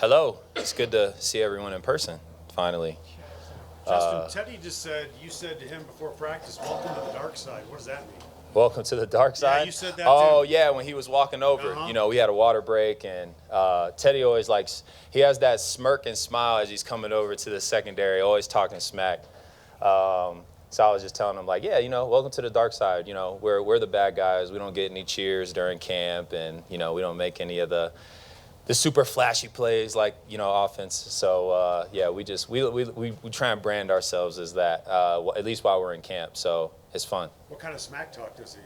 Hello. It's good to see everyone in person, finally. Justin, Teddy just said, you said to him before practice, welcome to the dark side. What does that mean? Welcome to the dark side. Yeah, you said that Oh, too. yeah, when he was walking over. We had a water break, and Teddy always he has that smirk and smile as he's coming over to the secondary, always talking smack. So I was just telling him, welcome to the dark side. We're the bad guys. We don't get any cheers during camp, and, we don't make any of the super flashy plays offense. So we try and brand ourselves as that, at least while we're in camp. So it's fun. What kind of smack talk does he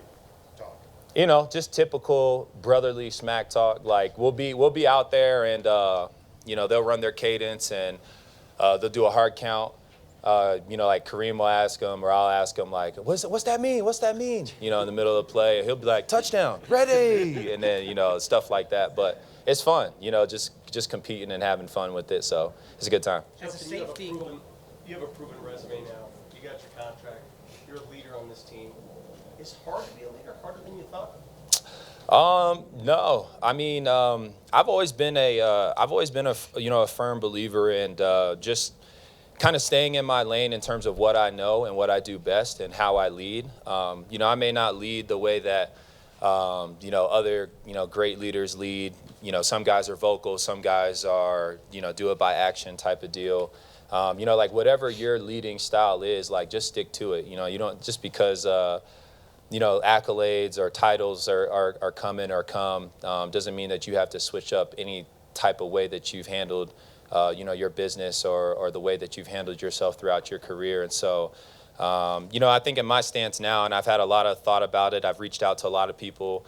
talk? Just typical brotherly smack talk. Like we'll be out there and they'll run their cadence and they'll do a hard count. Like Kareem will ask him, or I'll ask him, like, what's that mean? What's that mean? In the middle of the play, he'll be like, touchdown, ready, and then stuff like that. But it's fun, just competing and having fun with it. So it's a good time. As a safety, you have a proven resume now. You got your contract. You're a leader on this team. Is it hard to be a leader? Harder than you thought? No. I mean, I've always been a firm believer in just kind of staying in my lane in terms of what I know and what I do best and how I lead. I may not lead the way that other great leaders lead. Some guys are vocal, some guys are do it by action type of deal. Whatever your leading style is, just stick to it. You don't just because accolades or titles are coming or come doesn't mean that you have to switch up any type of way that you've handled your business or the way that you've handled yourself throughout your career. And so, I think in my stance now, and I've had a lot of thought about it, I've reached out to a lot of people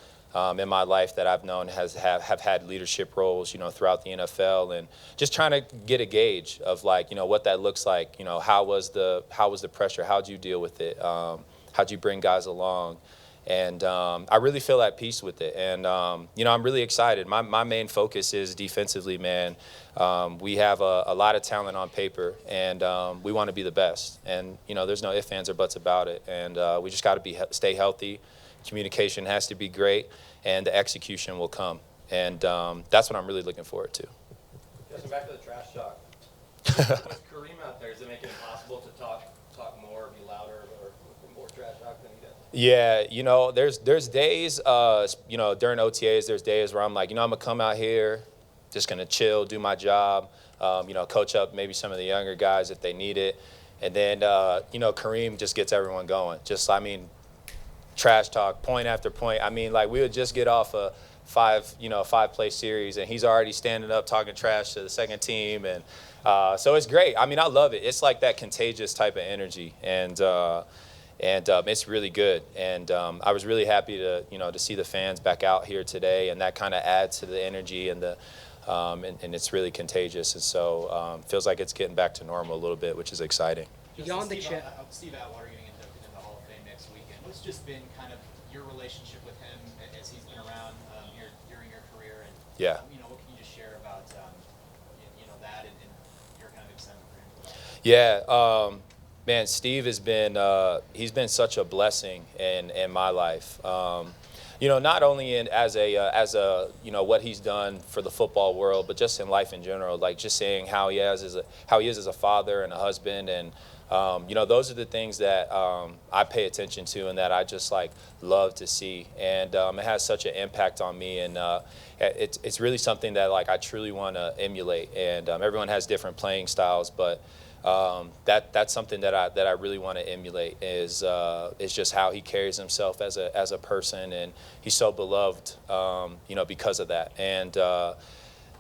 in my life that I've known have had leadership roles, throughout the NFL, and just trying to get a gauge of what that looks like. How was the pressure? How'd you deal with it? How'd you bring guys along? And I really feel at peace with it. And, I'm really excited. My main focus is defensively, man. We have a lot of talent on paper, and we want to be the best. And, there's no ifs, ands, or buts about it. And we just got to stay healthy. Communication has to be great, and the execution will come. And that's what I'm really looking forward to. Justin, back to the trash talk. With Kareem out there, does it make it impossible to talk more, be louder, or more trash talk than he does? Yeah, there's days, during OTAs, there's days where I'm like, I'm going to come out here, just going to chill, do my job, coach up maybe some of the younger guys if they need it. And then, Kareem just gets everyone going. Trash talk, point after point. We would just get off a five-play series, and he's already standing up talking trash to the second team. And so it's great. I love it. It's like that contagious type of energy. And it's really good. And I was really happy to see the fans back out here today, and that kind of adds to the energy and and it's really contagious. And so feels like it's getting back to normal a little bit, which is exciting. Beyond the chat, Steve Atwater getting inducted into the Hall of Fame next weekend. What's just been kind of your relationship with him as he's been around during your career? And yeah. What can you just share about that and your kind of excitement for him? Yeah. Man, Steve has been he's been such a blessing in my life. Not only as a what he's done for the football world, but just in life in general. Just saying how he is as a father and a husband, and those are the things that I pay attention to and that I just love to see. And it has such an impact on me, and it's really something that I truly want to emulate. And everyone has different playing styles, but that's something that I really want to emulate is just how he carries himself as a person, and he's so beloved, because of that. And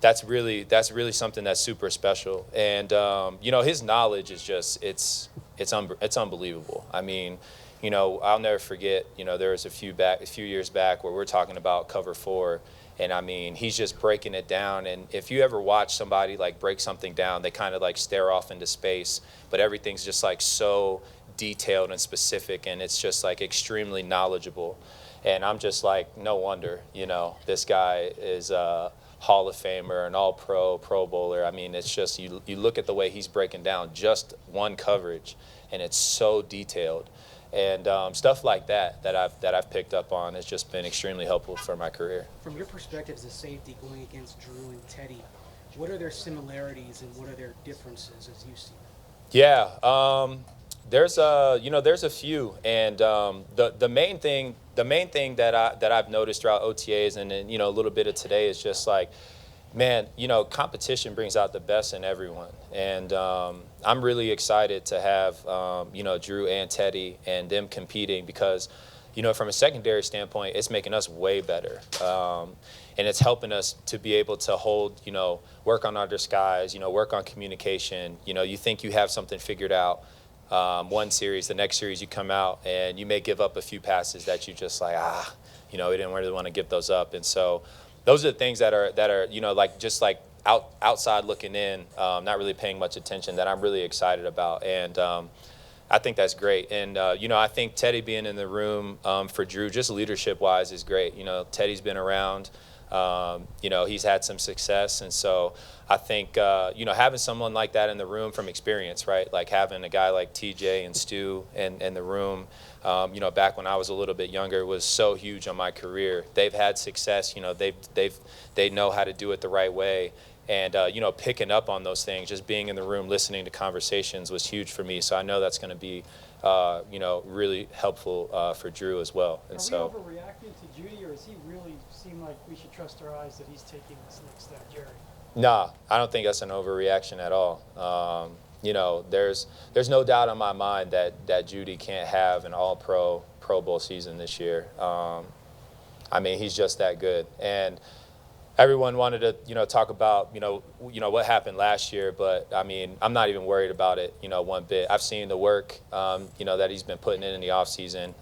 that's really something that's super special. And his knowledge is just it's unbelievable. I'll never forget. There was a few years back where we're talking about cover 4. And he's just breaking it down. And if you ever watch somebody break something down, they kind of stare off into space, but everything's just so detailed and specific, and it's just extremely knowledgeable. And I'm just no wonder, this guy is a Hall of Famer, an Pro Bowler. It's just you look at the way he's breaking down just one coverage, and it's so detailed. And stuff like that I've picked up on has just been extremely helpful for my career. From your perspective as a safety going against Drew and Teddy, What are their similarities and what are their differences as you see them? Yeah, there's a few, and the main thing that I've noticed throughout OTAs and then a little bit of today is just like, man, competition brings out the best in everyone, and I'm really excited to have Drew and Teddy and them competing because from a secondary standpoint, it's making us way better. And it's helping us to be able to hold, work on our disguise, work on communication. You think you have something figured out one series, the next series you come out and you may give up a few passes that you just like, we didn't really want to give those up. And so those are the things that are like outside looking in, not really paying much attention that I'm really excited about. And I think that's great. And, I think Teddy being in the room for Drew, just leadership-wise, is great. Teddy's been around. He's had some success. And so I think, having someone like that in the room from experience, right? Like having a guy like TJ and Stu in the room, back when I was a little bit younger was so huge on my career. They've had success. They know how to do it the right way. And, picking up on those things, just being in the room, listening to conversations was huge for me. So I know that's going to be, really helpful for Drew as well. And Are we overreacting to Judy, or does he really seem like we should trust our eyes that he's taking this next step, Jerry? Nah, I don't think that's an overreaction at all. There's no doubt in my mind that Judy can't have an all-pro Pro Bowl season this year. He's just that good. And everyone wanted to, talk about, what happened last year, but I'm not even worried about it, one bit. I've seen the work, that he's been putting in the offseason,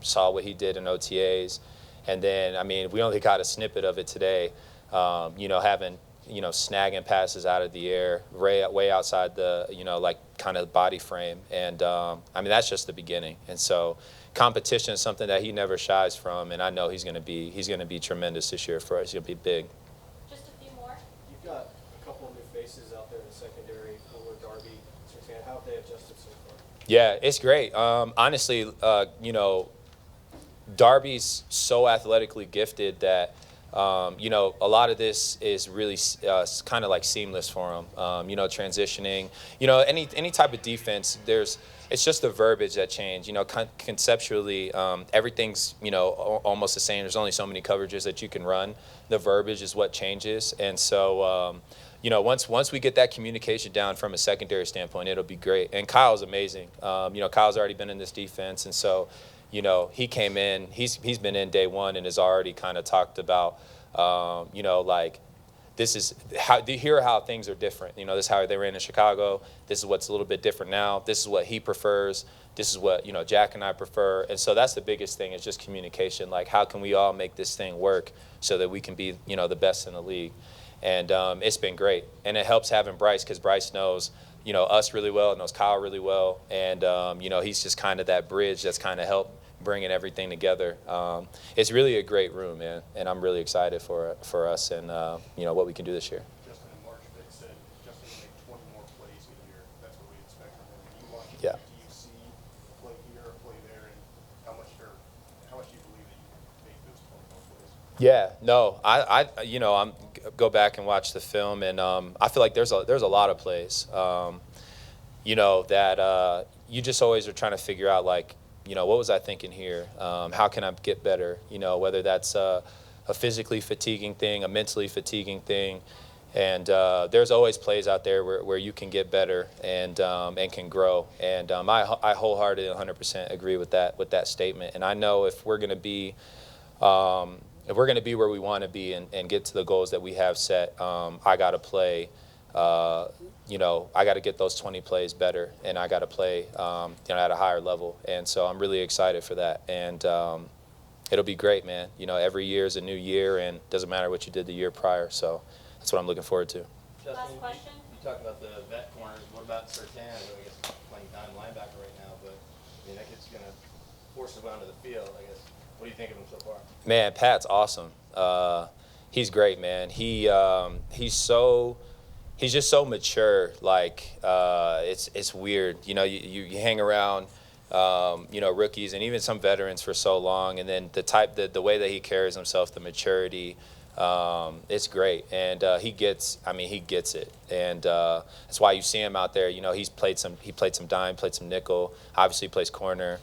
saw what he did in OTAs, and then, we only got a snippet of it today, having, snagging passes out of the air, way outside the, kind of body frame, and that's just the beginning, and so competition is something that he never shies from, and I know he's going to be tremendous this year for us. He'll be big. Just a few more. You've got a couple of new faces out there in the secondary, Fuller, Darby, Sertan. How have they adjusted so far? Yeah, it's great. Honestly, Darby's so athletically gifted that, a lot of this is really kind of like seamless for him. Transitioning, any type of defense, it's just the verbiage that change. Conceptually, everything's, almost the same. There's only so many coverages that you can run. The verbiage is what changes. And so, once we get that communication down from a secondary standpoint, it'll be great. And Kyle's amazing. Kyle's already been in this defense. And so, he came in, he's been in day one and has already kind of talked about, this is how, here are how things are different. This is how they ran in Chicago. This is what's a little bit different now. This is what he prefers. This is what, Jack and I prefer. And so that's the biggest thing is just communication. Like, how can we all make this thing work so that we can be, the best in the league? And it's been great. And it helps having Bryce because Bryce knows, us really well, knows Kyle really well. And, he's just kind of that bridge that's kind of helped bringing everything together. It's really a great room, man, and I'm really excited for us and what we can do this year. Justin and March, they said Justin will make 20 more plays a year. That's what we expect from him. When you watch him, Yeah. do you see a play here, a play there, and how much do you believe that you can make those 20 more plays? Yeah, no, I'm go back and watch the film, and I feel like there's a lot of plays, that you just always are trying to figure out, like, what was I thinking here? How can I get better? Whether that's a physically fatiguing thing, a mentally fatiguing thing, and there's always plays out there where you can get better and can grow. And I wholeheartedly 100% agree with that statement. And I know if we're going to be where we want to be and get to the goals that we have set, I got to play. I got to get those 20 plays better, and I got to play, at a higher level. And so I'm really excited for that. And it'll be great, man. Every year is a new year, and it doesn't matter what you did the year prior. So that's what I'm looking forward to. Justin, Last question. You talked about the vet corners. What about Sertan? I guess playing dime linebacker right now, but that kid's going to force him onto the field, I guess. What do you think of him so far? Man, Pat's awesome. He's great, man. He's just so mature. Like, it's weird. You hang around, rookies and even some veterans for so long, and then the way that he carries himself, the maturity, It's great, and he gets it, and that's why you see him out there. You know, he played some dime, played some nickel. Obviously, plays corner.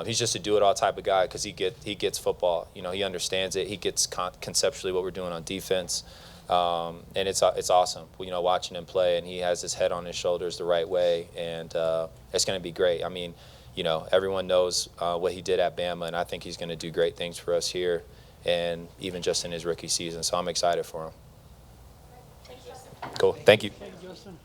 He's just a do-it-all type of guy because he gets football. You know, he understands it. He gets conceptually what we're doing on defense, and it's awesome. You know, watching him play, and he has his head on his shoulders the right way, and it's going to be great. I mean, you know, everyone knows what he did at Bama, and I think he's going to do great things for us here, and even just in his rookie season. So I'm excited for him. Cool. Thank you. Thank you, Justin.